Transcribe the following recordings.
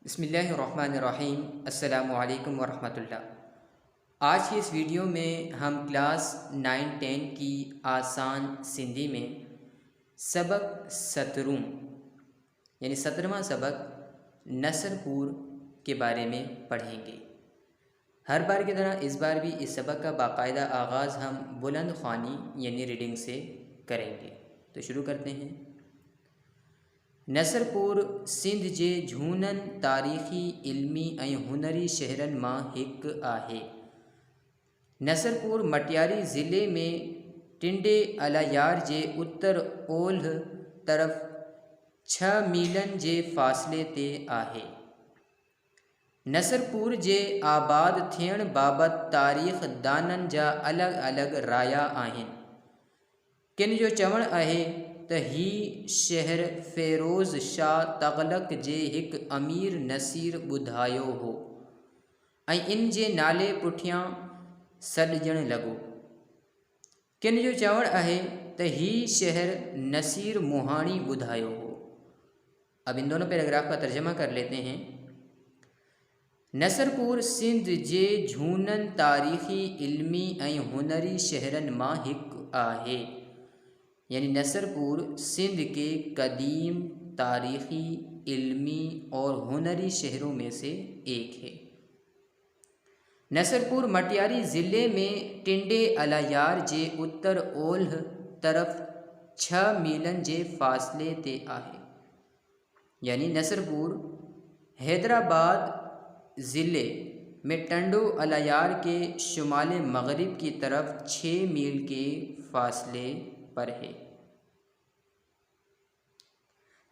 बिस्मिल्लाहिर्रहमानिर्रहीम। अस्सलामु अलैकुम वरहमतुल्लाह। आज की इस वीडियो में हम क्लास 9-10 की आसान सिंधी में सबक 17 यानी 17वां सबक नसरपुर के बारे में पढ़ेंगे। हर बार की तरह इस बार भी इस सबक का बाकायदा आगाज़ हम बुलंद ख्वानी यानी रीडिंग से करेंगे। तो शुरू करते हैं। नसरपुर सिंध जे झूनन तारीख़ी इल्मी ऐं हुनरी शहरन मां हिक आहे। नसरपुर मटियारी ज़िले में टिंडे अलायार जे उत्तर ओलह तरफ़ 6 मीलन जे फ़ासिले ते आहे। नसरपुर जे आबाद थियण बाबति तारीख़ दाननि जा अलॻि अलॻि राया आहिनि। किन जो चवणु आहे त ही शहर फ़िरोज़ शाह तग़लक़ जे हिकु अमीर नसीर ॿुधायो हो ऐं इन जे नाले पुठियां सॾिजणु लॻो। किन जो चवणु आहे त ही शहर नसीर मुहाणी ॿुधायो हो। अब इन दोनों पैराग्राफ का तर्जमा कर लेते हैं। नसरपुर सिंध जे झूनन तारीख़ी इल्मी ऐं हुनरी शहरन मां हिकु आहे, यानी नसरपुर सिंध के कदीम तारीख़ी इल्मी और हुनरी शहरों में से एक है। नसरपुर मटियारी ज़िले में टिंडे अलायार जे उत्तर ओलह तरफ़ 6 मीलन जे फ़ासिले ते आहे, यानी नसरपुर हैदराबाद ज़िले में टंडो अलायार के शुमाल मगरिब की तरफ 6 मील के फासले पर है।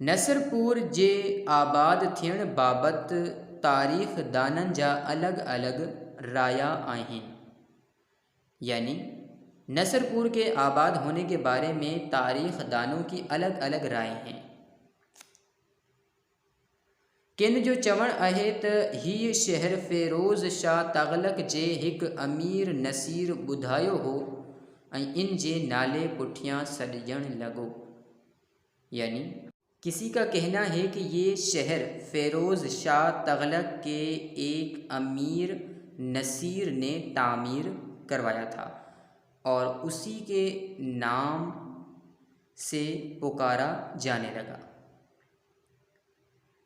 नसरपुर जे आबाद थियण बाबति तारीख़ दाननि जा अलॻि अलॻि राया आहिनि, यानी नसरपुर के आबाद होने के बारे में तारीख़ दानों की अलग अलग राय हैं। किन जो चवणु आहे त हीअ शहर फ़िरोज़ शाह तग़लक़ जे हिकु अमीर नसीर ॿुधायो हो ऐं इन जे नाले पुठियां सॾिजणु लॻो, यानी किसी का कहना है कि ये शहर फ़िरोज़ शाह तग़लक़ के एक अमीर नसीर ने तामीर करवाया था और उसी के नाम से पुकारा जाने लगा।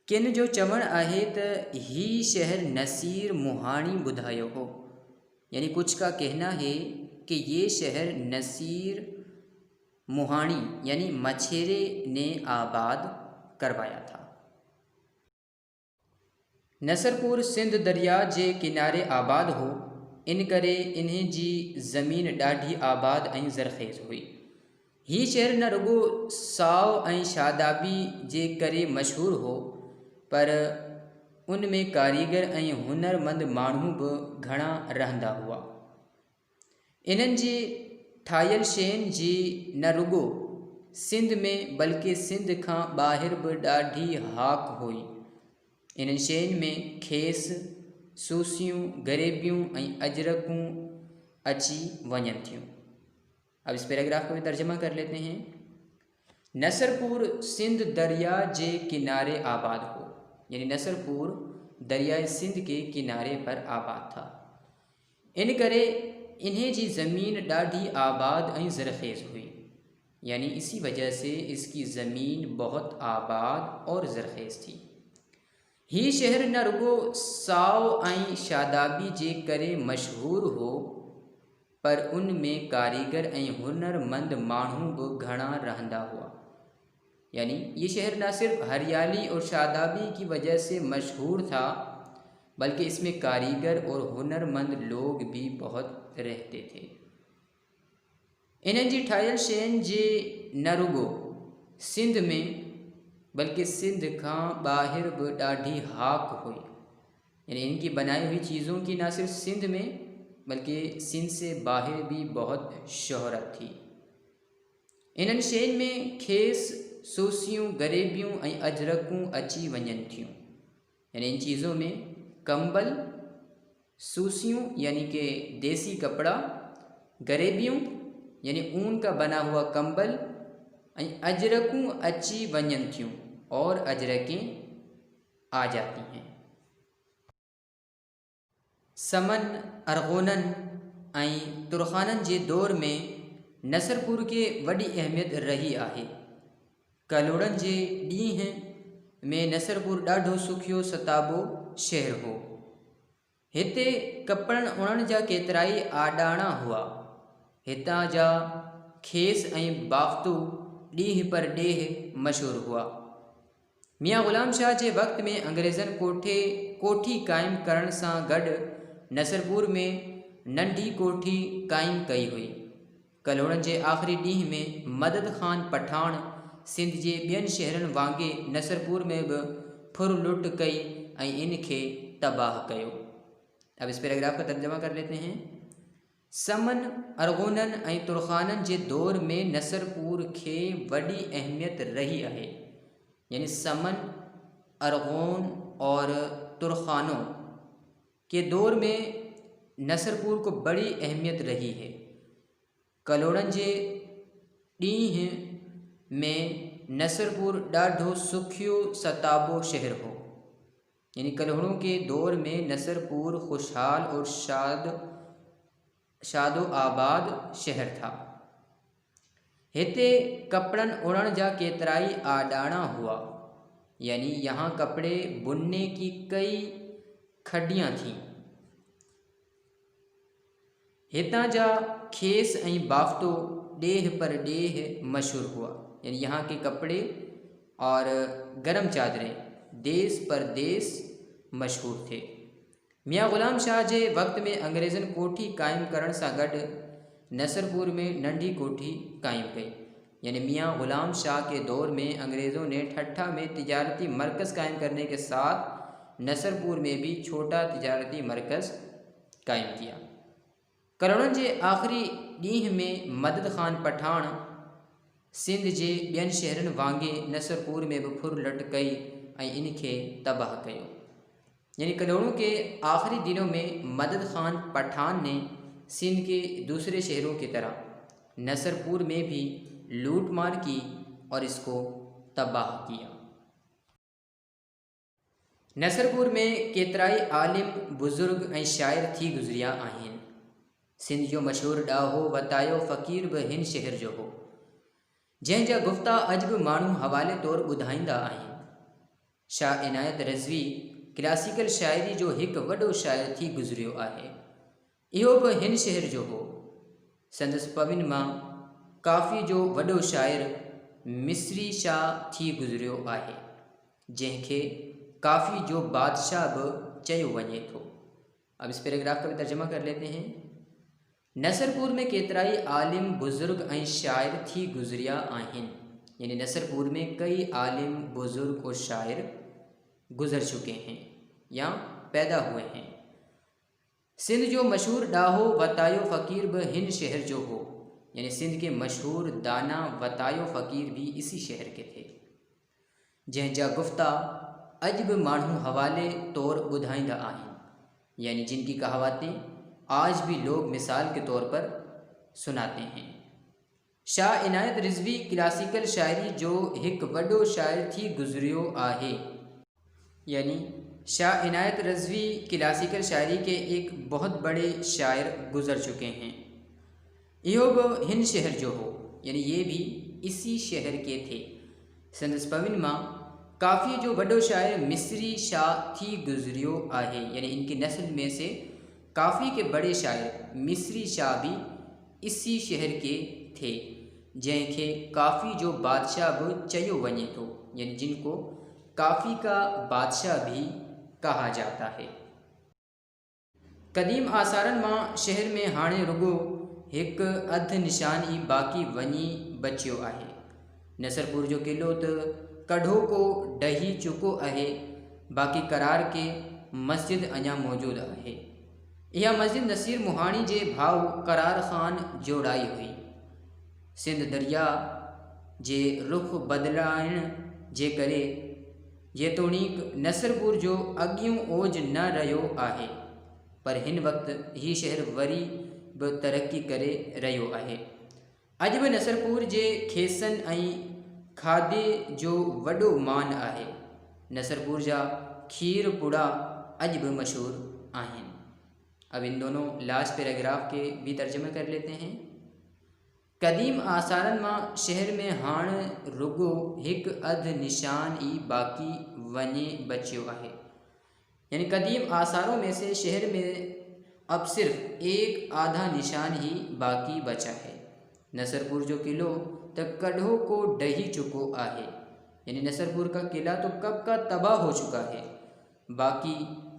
किन जो चवणु आहे त ही शहर नसीर मुहाणी ॿुधायो हो, यानी कुछ का कहना है कि ये शहर नसीर मुहाणी यानी मछेरे ने आबाद करवाया था। नसरपुर सिंध दरिया जे किनारे आबाद हो, इन करे इन्हें जी ज़मीन ॾाढी आबाद ऐं ज़रख़ेज़ हुई। ही शहर न रुगो साव ऐं शादाबी जे करे मशहूर हो, पर उन में कारीगर ऐं हुनरमंद माण्हू बि घणा रहंदा हुआ। इन्हनि जी ठाहियल शयुनि जी न रुगो सिंध में बल्कि सिंध खां ॿाहिरि बि ॾाढी हाक हुई। इन्हनि शयुनि में खेस, सूसियूं, गरेबियूं ऐं अजरकूं अची वञनि थियूं। अब इस पैराग्राफ को भी तर्जमा कर लेते हैं। नसरपुर सिंध दरिया जे किनारे आबाद हो, यानी नसरपुर दरियाए सिंध के किनारे पर आबाद था। इन करे इन्हें जी ज़मीन ॾाढी आबाद ऐं ज़रख़ेज़ हुई, यानी इसी वजह से इसकी ज़मीन बहुत आबाद और ज़रख़ेज़ थी। ही शहर न रुगो साव ऐं शादाबी जे करे मशहूर हो, पर उन में कारीगर ऐं हुनरमंद माण्हू बि घणा रहंदा हुआ। यानी ये शहर न सिर्फ हरियाली और शादाबी की वजह से मशहूर था, बल्कि इसमें कारीगर और हुनरमंद लोग भी बहुत रहते थे। इन्हनि जी ठाहियल शयुनि जे न रुगो सिंध में बल्कि सिंध खां ॿाहिरि बि ॾाढी हाक हुई, यानी इनकी बनाई हुई चीज़ों की न सिर्फ सिंध में बल्कि सिंध से बाहर भी बहुत शोहरत थी। इन्हनि शयुनि में खेस, सूसियूं, गरेबियूं ऐं अजरकूं अची वञनि थियूं, यानी इन चीज़ों में कंबल, सूसियों यानी कि देसी कपड़ा, गरेबियों यानी ऊन का बना हुआ कंबल, अजरकूं अची वञनि थियूं और अजरकें आ जाती हैं। समन, अरगोनन ऐं तुरखाननि जे दौर में नसरपुर खे वॾी अहमियत रही आहे। कलोड़नि जे ॾींहं में नसरपुर ॾाढो सुखियो सताबो शहर हो। हिते कपड़नि उणण जा केतिराई आॾाणा हुआ। हितां जा खेस ऐं बाफ़्तू ॾींहं पर ॾींहुं मशहूरु हुआ। मियाँ ग़ुलाम शाह जे वक़्त में अंग्रेज़नि कोठी क़ाइमु करण सां गॾु नसरपुर में नंढी कोठी क़ाइमु कई हुई। कलोड़नि जे आख़िरी ॾींहं में मदद ख़ान पठान सिंध जे ॿियनि शहरनि वांगुरु नसरपुर में बि फुर लुट कई ऐं इन खे तबाह कयो। अब इस पैराग्राफ का तर्जमा कर लेते हैं। समन, अरगोनन ऐं तुरखाननि जे दौर में नसरपुर खे वॾी अहमियत रही आहे। यानी समन, अरगोन और तुरखानों के दौर में नसरपुर को बड़ी अहमियत रही है। कलोड़नि जे ॾींहं में नसरपुर ॾाढो सुखियो सताबो शहर हो। यानी कलोड़ों के दौर में नसरपुर खुशहाल और शादो आबाद शहर था। हिते कपड़न उड़न जा केतराई आडाना हुआ। यानी यहाँ कपड़े बुनने की कई खड्डियाँ थीं। हितां जा खेस ऐं बाफ़्तो ॾेह पर ॾेह मशहूर हुआ। यानी यहाँ के कपड़े और गर्म चादरें देश पर देश मशहूर थे। मियाँ ग़ुलाम शाह जे वक़्त में अंग्रेज़नि कोठी क़ाइमु करण सां गॾु नसरपुर में नंढी कोठी क़ाइमु कई। यानी मियाँ ग़ुलाम शाह के दौर में अंग्रेज़ों ने ठट्ठा में तिजारती मरकज़ कायम करने के साथ नसरपुर में भी छोटा तिजारती मरकज़ कायम किया। कलोड़नि जे आख़िरी ॾींहं में मदद ख़ान पठान सिंध जे ॿियनि शहरनि वांगुरु नसरपुर में भी फुर लट कई ऐं इन खे तबाह कयो। यानी कलोड़ों के आखिरी दिनों में मदद ख़ान पठान ने सिंध के दूसरे शहरों की तरह नसरपुर में भी लूट मार की और इसको तबाह किया। नसरपुर में केतराई आलिम, बुजुर्ग ऐं शाइर थी गुज़रिया आहिनि। सिंध जो मशहूर ॾाहो वतायो फ़क़ीर बि हिन शहर जो हो, जंहिंजा गुफ़्ता अॼु बि माण्हू हवाले तौरु ॿुधाईंदा आहिनि। शाह इनायत रिज़वी क्लासिकल शाइरी जो हिकु वॾो शाइर थी गुज़रियो आहे। इहो बि हिन शहर जो हो। संदसि पविन मां काफ़ी जो वॾो शाइर मिस्री शाह थी गुज़रियो आहे, जंहिंखे काफ़ी जो बादशाह बि चयो वञे थो। अब इस पैराग्राफ का भी तर्जुमा कर लेते हैं। नसरपुर में केतराई आलिम, बुजुर्ग ऐं शाइर थी गुज़रिया आहिनि। यानी नसरपुर में कई आलिम, बुजुर्ग और शाइर गुज़र चुके हैं या पैदा हुए हैं। सिंध जो मशहूर ॾाहो वतायो फ़क़ीर भी हिन शहर जो हो। यानी सिंध के मशहूर दाना वतायो फ़क़ीर भी इसी शहर के थे, जंहिंजा गुफ़्ता अॼु बि माण्हू हवाले तौर ॿुधाईंदा आहिनि। यानी जिनकी कहावतें आज भी लोग मिसाल के तौर पर सुनाते हैं। शाह इनायत रिज़वी क्लासिकल शायरी जो हिकु वॾो शाइर थी गुज़रियो आहे। यानी शाह इनायत रिज़वी क्लासिकल शायरी के एक बहुत बड़े शायर गुज़र चुके हैं। इहो बि हिन शहर जो हो। यानी ये भी इसी शहर के थे। संदसि पविन मां काफ़ी जो वॾो शायर मिस्री शाह थी गुज़रियो आहे। यानी इनकी नस्ल में से काफ़ी के बड़े शायर मिस्री शाह भी इसी शहर के थे, जंहिंखे काफ़ी जो बादशाह भी चयो वञे थो। यानी जिनको काफ़ी का बादशाह भी कहा जाता है। क़दीम आसारनि मां शहर में हाणे रुगो हिकु अधु निशान ई बाक़ी वञी बचियो आहे। नसरपुर जो किलो त कढो को ढही चुको आहे, बाक़ी करार के मस्जिद अञा मौजूद आहे। इहा मस्जिद नसीर मुहाणी जे भाउ करार ख़ान जोड़ाई हुई। सिंध दरिया जे रुख बदिलाइण जे करे जेतोणीक नसरपुर जो अॻियूं ओज न रहियो आहे, पर हिन वक़्तु ही शहर वरी बि तरक़ी करे रहियो आहे। अॼु बि नसरपुर जे खेसनि ऐं खाधे जो वॾो मान आहे। नसरपुर जा खीर पुड़ा अॼु बि मशहूरु आहिनि। अब इन दोनों लास्ट पैराग्राफ के भी तर्जुमे कर लेते हैं। कदीम आसारन मां शहर में हाण रुगो हिक अध निशान ई बाकी वने बचियो आहे। यानी कदीम आसारों में से शहर में अब सिर्फ एक आधा निशान ही बाकी बचा है। नसरपुर जो किलो तक कढ़ो को डही चुको आहे। यानी नसरपुर का किला तो कब का तबाह हो चुका है। बाकी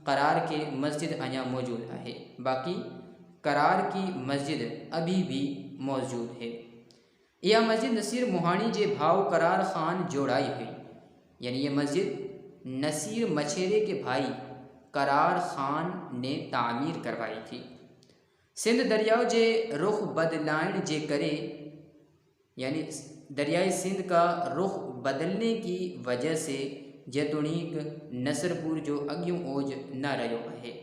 करार के मस्जिद अया मौजूद है। बाकी करार की मस्जिद अभी भी मौजूद है। यह मस्जिद नसीर मोहानी जे भाव करार खान जोड़ाई हुई। यानी ये मस्जिद नसीर मछेरे के भाई करार खान ने तामीर करवाई थी। सिंध दरियाओ जे रुख बदलाइण जे करे, यानी दरियाई सिंध का रुख बदलने की वजह से जेतोणीक नसरपुर जो अगियों ओज न रहो है।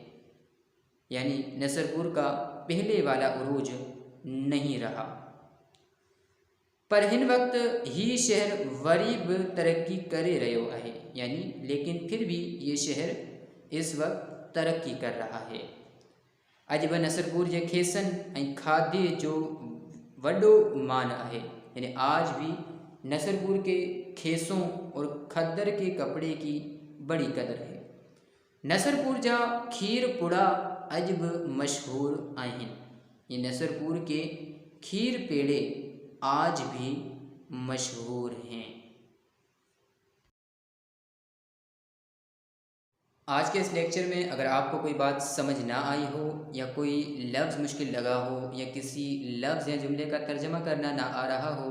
यानी नसरपुर का पहले वाला उरूज नहीं रहा। पर हिन वक्त ही शहर वरी भी तरक्की करे रहो है। यानी लेकिन फिर भी ये शहर इस वक्त तरक्की कर रहा है। अज ब नसरपुर जे खेसन ऐं खाद्य जो वडो मान है। यानी आज भी नसरपुर के खेसों और खद्दर के कपड़े की बड़ी कदर है। नसरपुर जा खीर पुड़ा अज भी मशहूर आहिन। ये नसरपुर के खीर पेड़े आज भी मशहूर हैं। आज के इस लेक्चर में अगर आपको कोई बात समझ ना आई हो या कोई लफ्ज़ मुश्किल लगा हो या किसी लफ्ज़ या जुमले का तर्जमा करना ना आ रहा हो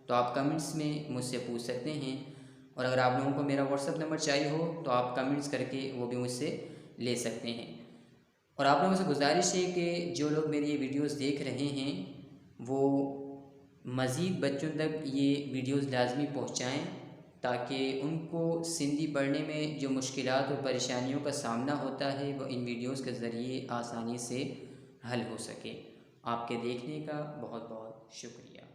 तो आप कमेंट्स में मुझसे पूछ सकते हैं। और अगर आप लोगों को मेरा व्हाट्सएप नंबर चाहिए हो तो आप कमेंट्स करके वो भी मुझसे ले सकते हैं। और आप लोगों से गुजारिश है कि जो लोग मेरी ये वीडियोस देख रहे हैं वो मज़ीद बच्चों तक ये वीडियोस लाजमी पहुंचाएं ताकि उनको सिंधी पढ़ने में जो मुश्किलात और परेशानियों का सामना होता है वो इन वीडियोस के ज़रिए आसानी से हल हो सके। आपके देखने का बहुत बहुत शुक्रिया।